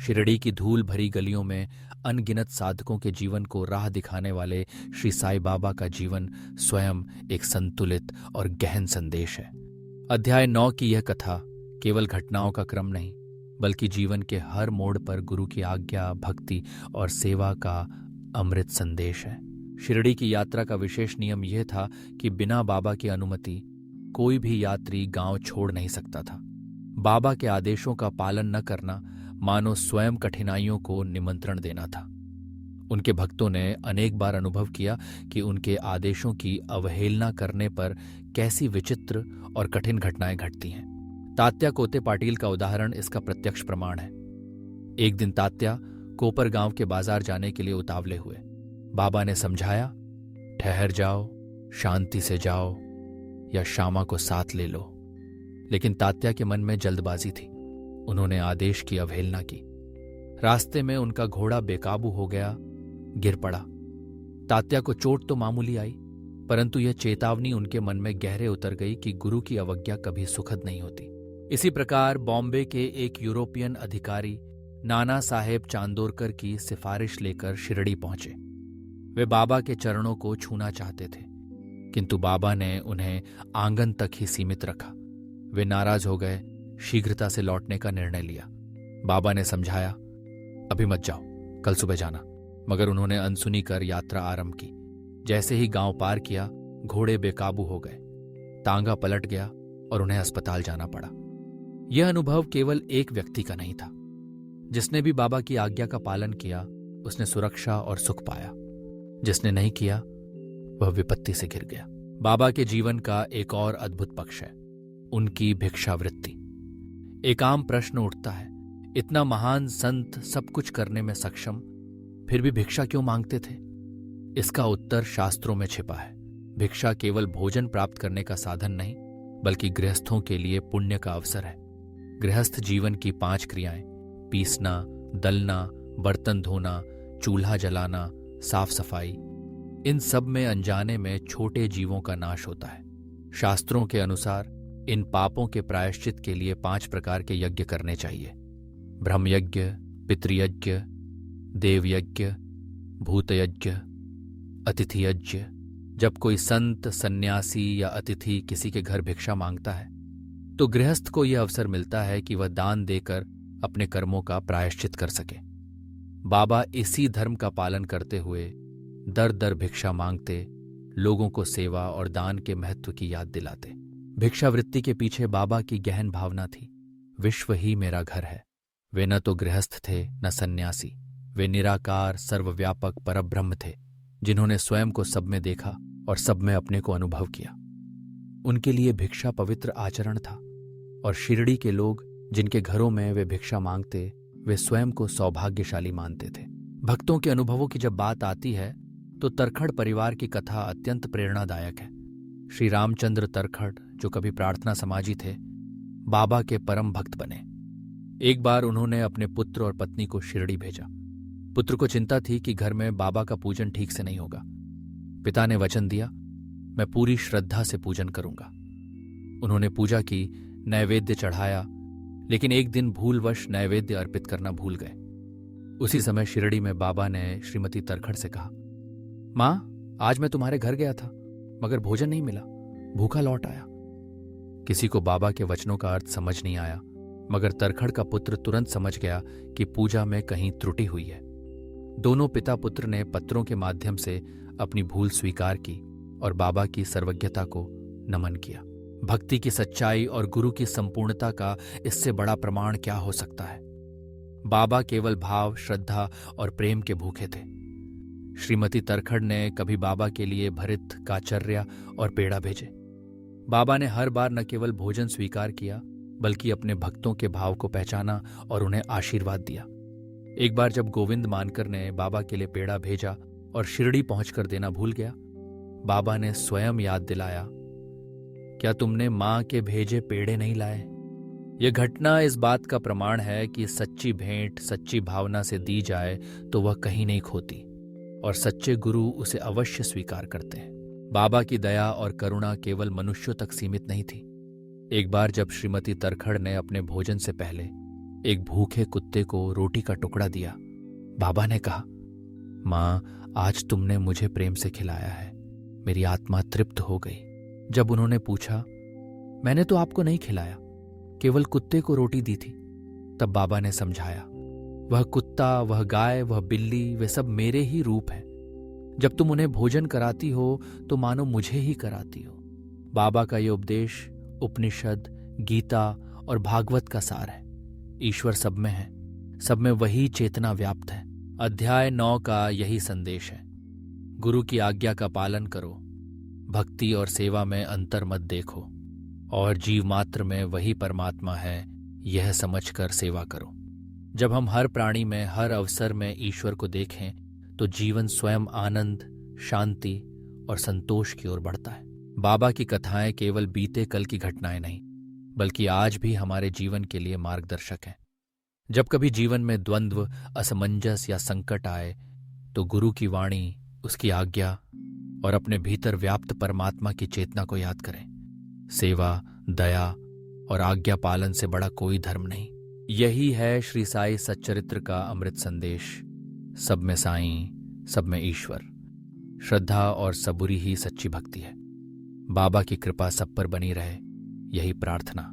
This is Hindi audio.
शिरडी की धूल भरी गलियों में अनगिनत साधकों के जीवन को राह दिखाने वाले श्री साईं बाबा का जीवन स्वयं एक संतुलित और गहन संदेश है। अध्याय 9 की यह कथा केवल घटनाओं का क्रम नहीं, बल्कि जीवन के हर मोड़ पर गुरु की आज्ञा, भक्ति और सेवा का अमृत संदेश है। शिरडी की यात्रा का विशेष नियम यह था कि बिना बाबा की अनुमति कोई भी यात्री गांव छोड़ नहीं सकता था। बाबा के आदेशों का पालन न करना मानो स्वयं कठिनाइयों को निमंत्रण देना था। उनके भक्तों ने अनेक बार अनुभव किया कि उनके आदेशों की अवहेलना करने पर कैसी विचित्र और कठिन घटनाएं घटती हैं। तात्या कोते पाटिल का उदाहरण इसका प्रत्यक्ष प्रमाण है। एक दिन तात्या कोपर गांव के बाजार जाने के लिए उतावले हुए। बाबा ने समझाया, ठहर जाओ, शांति से जाओ या श्यामा को साथ ले लो। लेकिन तात्या के मन में जल्दबाजी थी। उन्होंने आदेश की अवहेलना की। रास्ते में उनका घोड़ा बेकाबू हो गया, गिर पड़ा। तात्या को चोट तो मामूली आई, परंतु यह चेतावनी उनके मन में गहरे उतर गई कि गुरु की अवज्ञा कभी सुखद नहीं होती। इसी प्रकार बॉम्बे के एक यूरोपियन अधिकारी नाना साहेब चांदोरकर की सिफारिश लेकर शिरडी पहुंचे। वे बाबा के चरणों को छूना चाहते थे, किंतु बाबा ने उन्हें आंगन तक ही सीमित रखा। वे नाराज हो गए, शीघ्रता से लौटने का निर्णय लिया। बाबा ने समझाया, अभी मत जाओ, कल सुबह जाना। मगर उन्होंने अनसुनी कर यात्रा आरंभ की। जैसे ही गांव पार किया, घोड़े बेकाबू हो गए, तांगा पलट गया और उन्हें अस्पताल जाना पड़ा। यह अनुभव केवल एक व्यक्ति का नहीं था। जिसने भी बाबा की आज्ञा का पालन किया, उसने सुरक्षा और सुख पाया। जिसने नहीं किया, वह विपत्ति से घिर गया। बाबा के जीवन का एक और अद्भुत पक्ष है उनकी भिक्षावृत्ति। एक आम प्रश्न उठता है, इतना महान संत सब कुछ करने में सक्षम, फिर भी भिक्षा क्यों मांगते थे? इसका उत्तर शास्त्रों में छिपा है। भिक्षा केवल भोजन प्राप्त करने का साधन नहीं, बल्कि गृहस्थों के लिए पुण्य का अवसर है। गृहस्थ जीवन की 5 क्रियाएं, पीसना, दलना, बर्तन धोना, चूल्हा जलाना, साफ सफाई, इन सब में अनजाने में छोटे जीवों का नाश होता है। शास्त्रों के अनुसार इन पापों के प्रायश्चित के लिए 5 प्रकार के यज्ञ करने चाहिए। ब्रह्मयज्ञ, पितृयज्ञ, देवयज्ञ, भूतयज्ञ, अतिथि यज्ञ। जब कोई संत, सन्यासी या अतिथि किसी के घर भिक्षा मांगता है, तो गृहस्थ को यह अवसर मिलता है कि वह दान देकर अपने कर्मों का प्रायश्चित कर सके। बाबा इसी धर्म का पालन करते हुए दर दर भिक्षा मांगते, लोगों को सेवा और दान के महत्व की याद दिलाते। भिक्षावृत्ति के पीछे बाबा की गहन भावना थी, विश्व ही मेरा घर है। वे न तो गृहस्थ थे, न सन्यासी। वे निराकार, सर्वव्यापक परब्रह्म थे, जिन्होंने स्वयं को सब में देखा और सब में अपने को अनुभव किया। उनके लिए भिक्षा पवित्र आचरण था, और शिरडी के लोग जिनके घरों में वे भिक्षा मांगते, वे स्वयं को सौभाग्यशाली मानते थे। भक्तों के अनुभवों की जब बात आती है, तो तरखड़ परिवार की कथा अत्यंत प्रेरणादायक है। श्री रामचंद्र तरखड़, जो कभी प्रार्थना समाजी थे, बाबा के परम भक्त बने। एक बार उन्होंने अपने पुत्र और पत्नी को शिरडी भेजा। पुत्र को चिंता थी कि घर में बाबा का पूजन ठीक से नहीं होगा। पिता ने वचन दिया, मैं पूरी श्रद्धा से पूजन करूंगा। उन्होंने पूजा की, नैवेद्य चढ़ाया, लेकिन एक दिन भूलवश नैवेद्य अर्पित करना भूल गए। उसी समय शिरडी में बाबा ने श्रीमती तरखड़ से कहा, मां, आज मैं तुम्हारे घर गया था, मगर भोजन नहीं मिला, भूखा लौट आया। किसी को बाबा के वचनों का अर्थ समझ नहीं आया, मगर तरखड़ का पुत्र तुरंत समझ गया कि पूजा में कहीं त्रुटि हुई है। दोनों पिता पुत्र ने पत्रों के माध्यम से अपनी भूल स्वीकार की और बाबा की सर्वज्ञता को नमन किया। भक्ति की सच्चाई और गुरु की संपूर्णता का इससे बड़ा प्रमाण क्या हो सकता है? बाबा केवल भाव, श्रद्धा और प्रेम के भूखे थे। श्रीमती तरखड़ ने कभी बाबा के लिए भरित काचर्या और पेड़ा भेजे। बाबा ने हर बार न केवल भोजन स्वीकार किया, बल्कि अपने भक्तों के भाव को पहचाना और उन्हें आशीर्वाद दिया। एक बार जब गोविंद मानकर ने बाबा के लिए पेड़ा भेजा और शिरडी पहुंचकर देना भूल गया, बाबा ने स्वयं याद दिलाया, क्या तुमने मां के भेजे पेड़े नहीं लाए? यह घटना इस बात का प्रमाण है कि सच्ची भेंट सच्ची भावना से दी जाए तो वह कहीं नहीं खोती, और सच्चे गुरु उसे अवश्य स्वीकार करते हैं। बाबा की दया और करुणा केवल मनुष्यों तक सीमित नहीं थी। एक बार जब श्रीमती तरखड़ ने अपने भोजन से पहले एक भूखे कुत्ते को रोटी का टुकड़ा दिया। बाबा ने कहा, माँ, आज तुमने मुझे प्रेम से खिलाया है, मेरी आत्मा तृप्त हो गई। जब उन्होंने पूछा, मैंने तो आपको नहीं खिलाया, केवल कुत्ते को रोटी दी थी, तब बाबा ने समझाया, वह कुत्ता, वह गाय, वह बिल्ली, वे सब मेरे ही रूप हैं। जब तुम उन्हें भोजन कराती हो तो मानो मुझे ही कराती हो। बाबा का ये उपदेश उपनिषद, गीता और भागवत का सार है। ईश्वर सब में है, सब में वही चेतना व्याप्त है। अध्याय 9 का यही संदेश है। गुरु की आज्ञा का पालन करो, भक्ति और सेवा में अंतर मत देखो, और जीव मात्र में वही परमात्मा है, यह समझकर सेवा करो। जब हम हर प्राणी में, हर अवसर में ईश्वर को देखें तो जीवन स्वयं आनंद, शांति और संतोष की ओर बढ़ता है। बाबा की कथाएं केवल बीते कल की घटनाएं नहीं, बल्कि आज भी हमारे जीवन के लिए मार्गदर्शक हैं। जब कभी जीवन में द्वंद्व, असमंजस या संकट आए तो गुरु की वाणी, उसकी आज्ञा और अपने भीतर व्याप्त परमात्मा की चेतना को याद करें। सेवा, दया और आज्ञा पालन से बड़ा कोई धर्म नहीं। यही है श्री साई सच्चरित्र का अमृत संदेश। सब में साईं, सब में ईश्वर। श्रद्धा और सबूरी ही सच्ची भक्ति है। बाबा की कृपा सब पर बनी रहे, यही प्रार्थना।